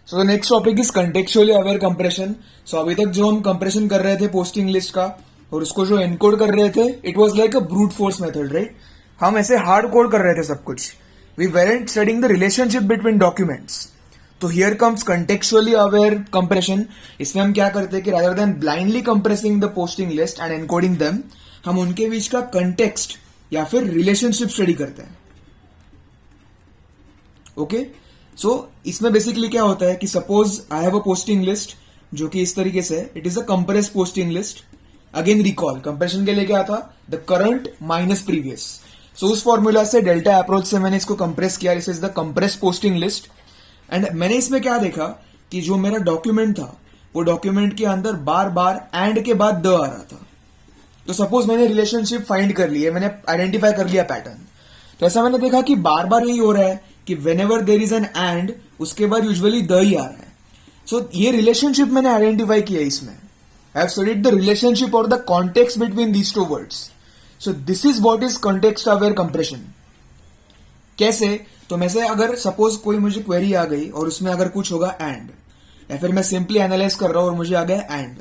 So the next topic is contextually aware compression. So अभी तक जो हम कंप्रेशन कर रहे थे पोस्टिंग लिस्ट का और उसको जो एनकोड कर रहे थे, it was like a brute force method, right. हम ऐसे हार्ड कोड कर रहे थे सब कुछ. We weren't studying the relationship between documents. तो here comes contextually aware compression. इसमें हम क्या करते हैं कि rather than blindly compressing the posting list and encoding them, हम उनके बीच का कंटेक्स्ट या फिर रिलेशनशिप स्टडी करते हैं. ओके. सो इसमें बेसिकली क्या होता है कि suppose I have a posting list जो कि इस तरीके से, it is a compress posting list. Again recall, compression के लिए क्या था, द करंट माइनस प्रीवियस. सो उस फॉर्मूला से, डेल्टा अप्रोच से मैंने इसको कंप्रेस किया. This is the compress posting list. And मैंने इसमें क्या देखा कि जो मेरा डॉक्यूमेंट था वो डॉक्यूमेंट के अंदर बार बार एंड के बाद द आ रहा था. तो सपोज मैंने रिलेशनशिप फाइंड कर ली है, मैंने आइडेंटिफाई कर लिया पैटर्न. तो ऐसा मैंने देखा कि बार बार यही हो रहा है कि when ever there is an and, उसके बाद यूजुअली द ही आ रहा है. सो ये रिलेशनशिप मैंने आइडेंटिफाई किया इसमें. I have studied the relationship और the context between these two words. So this is what is context aware compression. कैसे? तो मैं से अगर सपोज कोई मुझे क्वेरी आ गई और उसमें अगर कुछ होगा एंड, या फिर मैं सिंपली एनालाइज कर रहा हूं और मुझे आ गया एंड,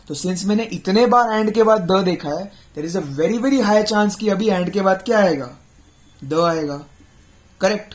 तो सिंस मैंने इतने बार एंड के बाद द देखा है, there is a very very high chance कि अभी एंड के बाद क्या आएगा, द आएगा. करेक्ट.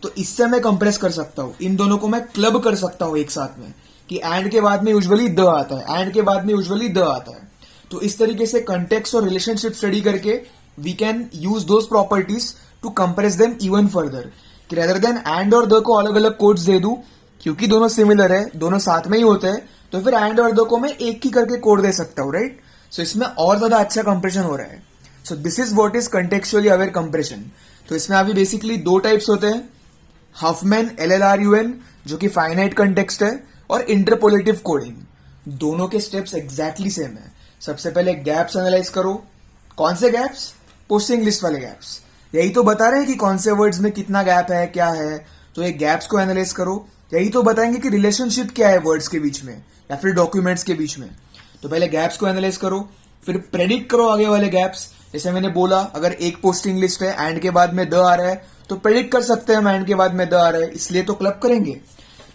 तो इससे मैं कंप्रेस कर सकता हूं, इन दोनों को मैं क्लब कर सकता हूं एक साथ में कि एंड के बाद में यूजुअली द आता है, एंड के बाद में यूजुअली द आता है. तो इस तरीके से कंटेक्स्ट और रिलेशनशिप स्टडी करके we can use those properties to compress them even further. कि रेदर देन एंड और द को अलग अलग कोड्स दे दूं, क्योंकि दोनों सिमिलर है, दोनों साथ में ही होते हैं, तो फिर एंड और द को मैं एक ही करके कोड दे सकता हूं, राइट. सो इसमें और ज्यादा अच्छा कंप्रेशन हो रहा है. सो this is what is contextually aware compression. तो इसमें अभी बेसिकली दो टाइप्स होते हैं, हफमैन LLRUN जो कि फाइनाइट कंटेक्स्ट है, और इंटरपोलेटिव कोडिंग. दोनों के स्टेप्स एग्जैक्टली सेम है. सबसे पहले गैप्स एनालाइज करो. कौन से गैप्स? पोस्टिंग लिस्ट वाले गैप्स. यही तो बता रहे हैं कि कौन से वर्ड्स में कितना गैप है, क्या है. तो ये गैप्स को एनालाइज करो. यही तो बताएंगे कि रिलेशनशिप क्या है वर्ड्स के बीच में या फिर डॉक्यूमेंट्स के बीच में. तो पहले गैप्स को एनालाइज करो, फिर प्रेडिक्ट करो आगे वाले गैप्स. जैसे मैंने बोला, अगर एक पोस्टिंग लिस्ट है, एंड के बाद में द आ रहा है, तो प्रेडिक्ट कर सकते हैं हम एंड के बाद में द आ रहा है, इसलिए तो क्लब करेंगे.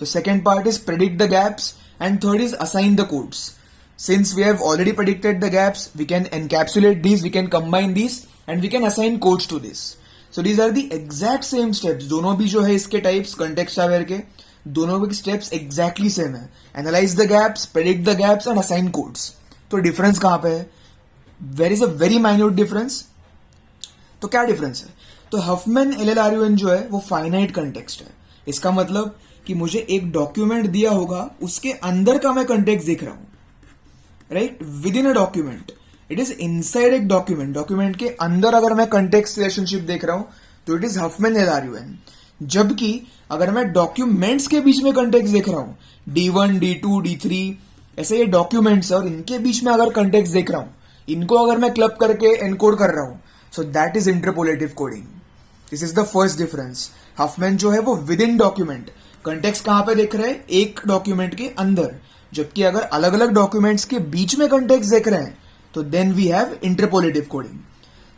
तो second part is predict the gaps and third is assign the codes. Since we have already predicted the gaps, we can encapsulate these, we can combine these, and we can assign codes to this. So these are the exact same steps. दोनों भी जो है इसके types, context aware के, दोनों के steps exactly same है. Analyze the gaps, predict the gaps, and assign codes. तो difference कहाँ पे है? There is a very minute difference. तो क्या difference है? तो Huffman LLRUN जो है वो finite context है. इसका मतलब कि मुझे एक document दिया होगा, उसके अंदर का मैं context देख रहा हूं, right, with in a document. It is inside एक डॉक्यूमेंट. डॉक्यूमेंट के अंदर अगर मैं कंटेक्स्ट रिलेशनशिप देख रहा हूं तो इट इज हफमैन LLRUN. जबकि अगर मैं डॉक्यूमेंट्स के बीच में कंटेक्स्ट देख रहा हूं, D1, D2, D3, ऐसे ये डॉक्यूमेंट्स है और इनके बीच में अगर कंटेक्स्ट देख रहा हूं, इनको अगर मैं क्लब करके एनकोड कर रहा हूं, so that is interpolative coding. This is the first difference. Huffman जो है वो विद इन डॉक्यूमेंट, कंटेक्स्ट कहां पे देख रहे हैं, एक डॉक्यूमेंट के अंदर. जबकि अगर अलग अलग डॉक्यूमेंट्स के बीच में कंटेक्स्ट देख रहे हैं तो देन वी हैव इंटरपोलेटिव कोडिंग.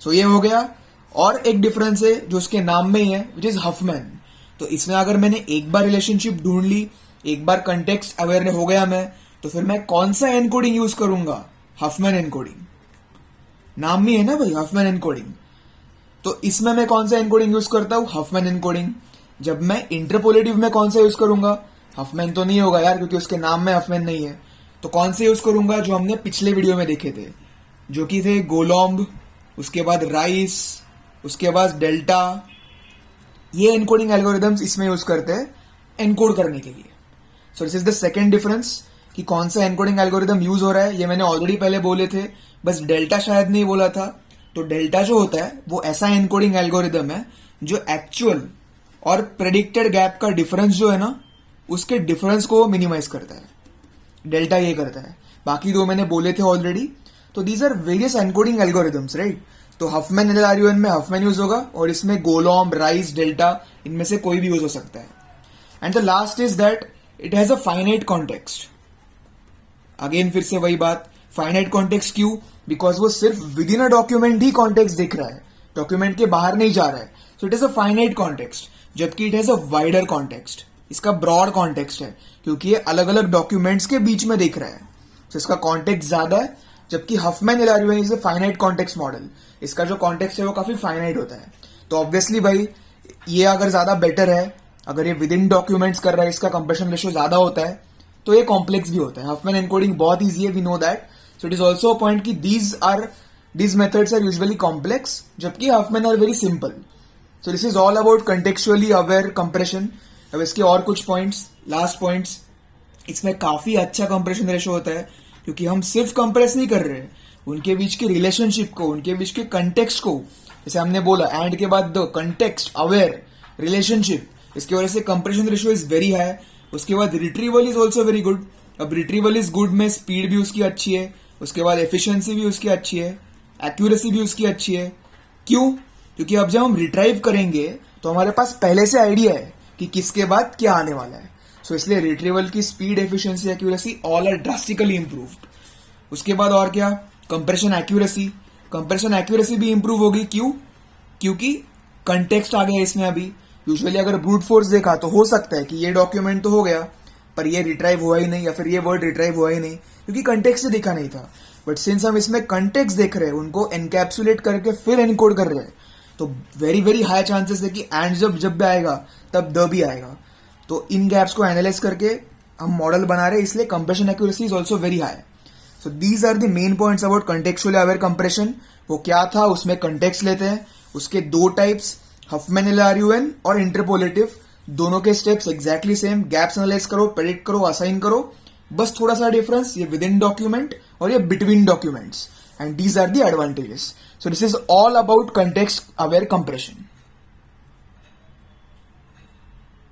सो ये हो गया. और एक डिफरेंस है जो उसके नाम में ही है, विच इज हफमैन. तो इसमें अगर मैंने एक बार रिलेशनशिप ढूंढ ली, एक बार कंटेक्स्ट अवेयर हो गया मैं, तो फिर मैं कौन सा एनकोडिंग यूज करूंगा, हफमैन एनकोडिंग. नाम में है ना भाई, हफमैन एनकोडिंग. तो इसमें मैं कौन सा एनकोडिंग यूज करता हूं, हफमैन एनकोडिंग. जब मैं इंटरपोलेटिव में कौन सा यूज करूंगा, हफमैन तो नहीं होगा यार, क्योंकि उसके नाम में हफमैन नहीं है. तो कौन से यूज करूंगा, जो हमने पिछले वीडियो में देखे थे, जो कि थे गोलॉम्ब, उसके बाद राइस, उसके बाद डेल्टा. ये एनकोडिंग एल्गोरिथम्स इसमें यूज करते हैं एनकोड करने के लिए. सो this is the second difference कि कौन सा एनकोडिंग एल्गोरिथम यूज हो रहा है. ये मैंने ऑलरेडी पहले बोले थे, बस डेल्टा शायद नहीं बोला था. तो डेल्टा जो होता है वो ऐसा एनकोडिंग एल्गोरिथम है जो एक्चुअल और प्रेडिक्टेड गैप का डिफरेंस जो है ना, उसके डिफरेंस को मिनिमाइज करता है. डेल्टा ये करता है. बाकी दो मैंने बोले थे ऑलरेडी. तो these are various encoding algorithms, right. तो हफमैन LLRUN में हफमैन यूज होगा और इसमें गोलॉम्ब, राइस, डेल्टा, इनमें से कोई भी यूज हो सकता है. And the last is that it has a finite context. Again फिर से वही बात, फाइनाइट कॉन्टेक्स्ट क्यों? बिकॉज वो सिर्फ with in a document he context दिख रहा है, डॉक्यूमेंट के बाहर नहीं जा रहा है. So it is a finite context, जबकि it has a wider context. इसका ब्रॉड कॉन्टेक्स्ट है, क्योंकि ये अलग अलग डॉक्यूमेंट्स के बीच में देख रहा है, तो इसका कॉन्टेक्स्ट ज्यादा है। जबकि Huffman LRUN is a finite context model, इसका जो कॉन्टेक्स्ट है वो काफी फाइनाइट होता है। तो ऑब्वियसली भाई ये अगर ज्यादा बेटर है, अगर ये विद इन डॉक्यूमेंट्स कर रहा है, इसका कंप्रेशन रेशियो ज्यादा होता है, तो ये कॉम्प्लेक्स भी होता है। हफमैन एनकोडिंग बहुत ईजी है, we know that. So it is also a point कि these methods are usually complex, जबकि Huffman are very simple. So this is all about contextually aware compression. अब इसके और कुछ पॉइंट्स, लास्ट पॉइंट्स, इसमें काफी अच्छा कंप्रेशन रेशियो होता है, क्योंकि हम सिर्फ कंप्रेस नहीं कर रहे हैं, उनके बीच के रिलेशनशिप को, उनके बीच के कंटेक्स्ट को, जैसे हमने बोला एंड के बाद द कंटेक्स्ट अवेयर रिलेशनशिप, इसकी वजह से compression ratio is very high. उसके बाद retrieval is also very good. अब रिट्रीवल इज गुड में स्पीड भी उसकी अच्छी है, उसके बाद एफिशिएंसी भी उसकी अच्छी है, एक्यूरेसी भी उसकी अच्छी है। क्यों? क्योंकि अब जब हम रिट्राइव करेंगे तो हमारे पास पहले से आइडिया है कि किसके बाद क्या आने वाला है। सो इसलिए रिट्रीवल की speed, efficiency, accuracy all are drastically improved. उसके बाद और क्या? Compression accuracy. कंप्रेशन एक्यूरेसी भी इंप्रूव होगी। क्यों? क्योंकि कंटेक्स्ट आ गया इसमें। अभी यूजुअली अगर ब्रूट फोर्स देखा तो हो सकता है कि ये डॉक्यूमेंट तो हो गया पर ये रिट्राइव हुआ ही नहीं, या फिर ये वर्ड रिट्राइव हुआ ही नहीं, क्योंकि कंटेक्स्ट से देखा नहीं था। बट सिंस हम इसमें कंटेक्स्ट देख रहे हैं, उनको एनकैप्सुलेट करके फिर एनकोड कर रहे हैं, तो वेरी वेरी हाई चांसेस है कि एंड जब भी आएगा तब द भी आएगा। तो इन गैप्स को एनालाइज करके हम मॉडल बना रहे हैं, इसलिए compression accuracy is also very high. So these are the main points about contextually aware compression. वो क्या था, उसमें कंटेक्स्ट लेते हैं, उसके दो टाइप्स, हफमैन एलआरयूएन और इंटरपोलेटिव, दोनों के steps exactly same. Gaps analyse करो, प्रेडिक्ट करो, असाइन करो, बस थोड़ा सा डिफरेंस, ये विद इन डॉक्यूमेंट और ये between documents, and these are the advantages. So this is all about context aware compression.